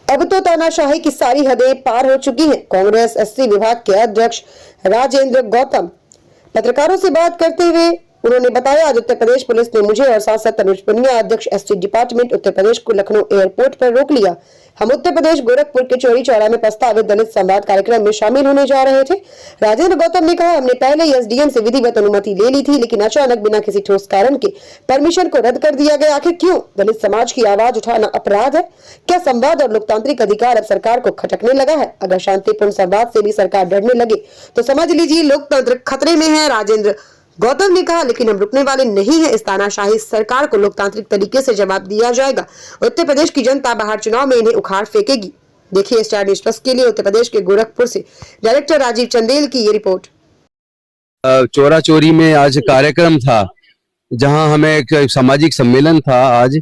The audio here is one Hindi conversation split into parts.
अब तो तानाशाही की सारी हदें पार हो चुकी हैं। कांग्रेस एससी विभाग के अध्यक्ष राजेंद्र गौतम पत्रकारों से बात करते हुए उन्होंने बताया, आज उत्तर प्रदेश पुलिस ने मुझे और सांसद तनुज पुनिया अध्यक्ष एसटी डिपार्टमेंट उत्तर प्रदेश को लखनऊ एयरपोर्ट पर रोक लिया। हम उत्तर प्रदेश गोरखपुर के चौरी चौरा में प्रस्तावित दलित संवाद कार्यक्रम में शामिल होने जा रहे थे। राजेंद्र गौतम ने कहा, हमने पहले ही एसडीएम से विधिवत अनुमति ले ली थी, लेकिन अचानक बिना किसी ठोस कारण के परमिशन को रद्द कर दिया गया। आखिर क्यों? दलित समाज की आवाज उठाना अपराध है क्या? संवाद और लोकतांत्रिक अधिकार अब सरकार को खटकने लगा है। अगर शांतिपूर्ण संवाद से भी सरकार डरने लगे तो समझ लीजिए लोकतंत्र खतरे में है। राजेंद्र गौतम ने कहा, लेकिन हम रुकने वाले नहीं है। इस तानाशाही सरकार को लोकतांत्रिक तरीके से जवाब दिया जाएगा। उत्तर प्रदेश की जनता बाहर चुनाव में इन्हें उखाड़ फेंकेगी। देखिए स्टार न्यूज़ प्लस के लिए उत्तर प्रदेश के गोरखपुर से डायरेक्टर राजीव चंदेल की ये रिपोर्ट। चोरा चोरी में आज कार्यक्रम था, जहां हमें एक सामाजिक सम्मेलन था आज,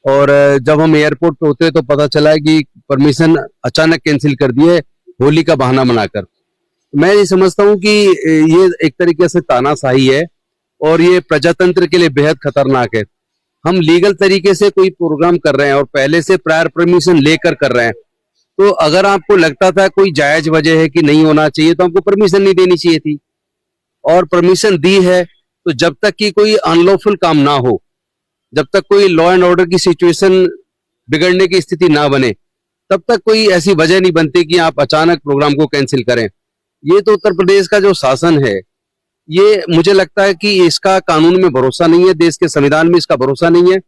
और जब हम एयरपोर्ट पे उतरे तो पता चला कि परमिशन अचानक कैंसिल कर दिए होली का बहाना बनाकर। मैं ये समझता हूँ कि ये एक तरीके से तानाशाही है और ये प्रजातंत्र के लिए बेहद खतरनाक है। हम लीगल तरीके से कोई प्रोग्राम कर रहे हैं और पहले से प्रायर परमिशन लेकर कर रहे हैं, तो अगर आपको लगता था कोई जायज वजह है कि नहीं होना चाहिए तो आपको परमिशन नहीं देनी चाहिए थी। और परमिशन दी है तो जब तक कि कोई अनलॉफुल काम ना हो, जब तक कोई लॉ एंड ऑर्डर की सिचुएशन बिगड़ने की स्थिति ना बने, तब तक कोई ऐसी वजह नहीं बनती कि आप अचानक प्रोग्राम को कैंसिल करें। ये तो उत्तर प्रदेश का जो शासन है, ये मुझे लगता है कि इसका कानून में भरोसा नहीं है, देश के संविधान में इसका भरोसा नहीं है,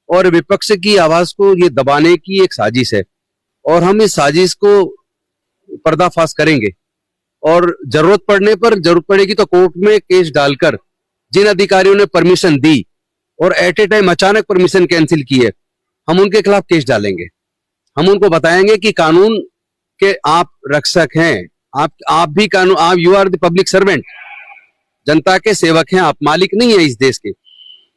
और विपक्ष की आवाज को ये दबाने की एक साजिश है। और हम इस साजिश को पर्दाफाश करेंगे और जरूरत पड़ेगी तो कोर्ट में केस डालकर जिन अधिकारियों ने परमिशन दी और एट ए टाइम अचानक परमिशन कैंसिल की है, हम उनके खिलाफ केस डालेंगे। हम उनको बताएंगे कि कानून के आप रक्षक हैं, आप भी कानून, आप you are the public servant, जनता के सेवक हैं, आप मालिक नहीं है इस देश के,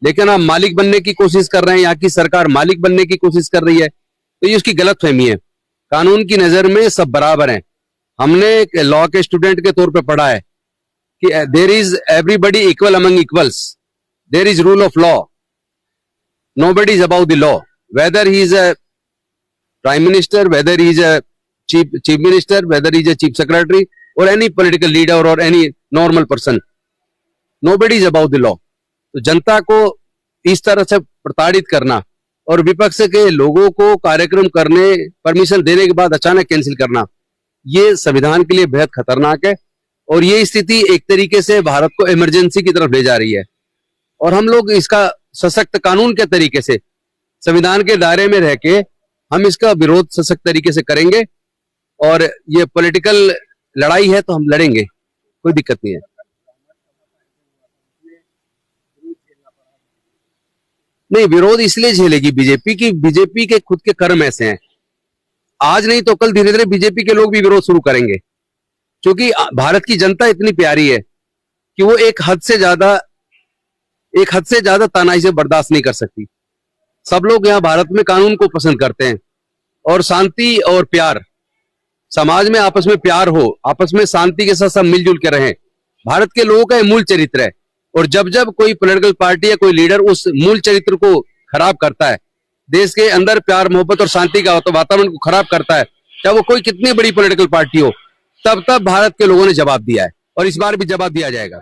लेकिन आप मालिक बनने की कोशिश कर रहे हैं, यहाँ की सरकार मालिक बनने की कोशिश कर रही है, तो ये उसकी गलतफहमी है। कानून की नजर में सब बराबर हैं। हमने लॉ के स्टूडेंट के तौर पे पढ़ा है कि there is everybody equal among equals, there is rule of law, nobody is about the law, whether he is a prime minister, whether he is a chief minister, whether he is a chief secretary or any political leader or any normal person, nobody is above the law। तो जनता को इस तरह से प्रताड़ित करना और विपक्ष के लोगों को कार्यक्रम करने परमिशन देने के बाद अचानक कैंसिल करना, ये संविधान के लिए बेहद खतरनाक है। और ये स्थिति एक तरीके से भारत को इमरजेंसी की तरफ ले जा रही है, और हम लोग इसका सशक्त कानून के तरीके से संविधान के दायरे में रह के हम इसका विरोध सशक्त तरीके से करेंगे। और ये पॉलिटिकल लड़ाई है तो हम लड़ेंगे, कोई दिक्कत नहीं है। नहीं, विरोध इसलिए झेलेगी बीजेपी की बीजेपी के खुद के कर्म ऐसे हैं। आज नहीं तो कल धीरे धीरे बीजेपी के लोग भी विरोध शुरू करेंगे, क्योंकि भारत की जनता इतनी प्यारी है कि वो एक हद से ज्यादा तानाशाही से बर्दाश्त नहीं कर सकती। सब लोग यहाँ भारत में कानून को पसंद करते हैं और शांति और प्यार, समाज में आपस में प्यार हो, आपस में शांति के साथ सब मिलजुल के रहें, भारत के लोगों का मूल चरित्र है। और जब जब कोई पॉलिटिकल पार्टी या कोई लीडर उस मूल चरित्र को खराब करता है, देश के अंदर प्यार मोहब्बत और शांति का वातावरण को खराब करता है, चाहे वो कोई कितनी बड़ी पॉलिटिकल पार्टी हो, तब भारत के लोगों ने जवाब दिया है और इस बार भी जवाब दिया जाएगा।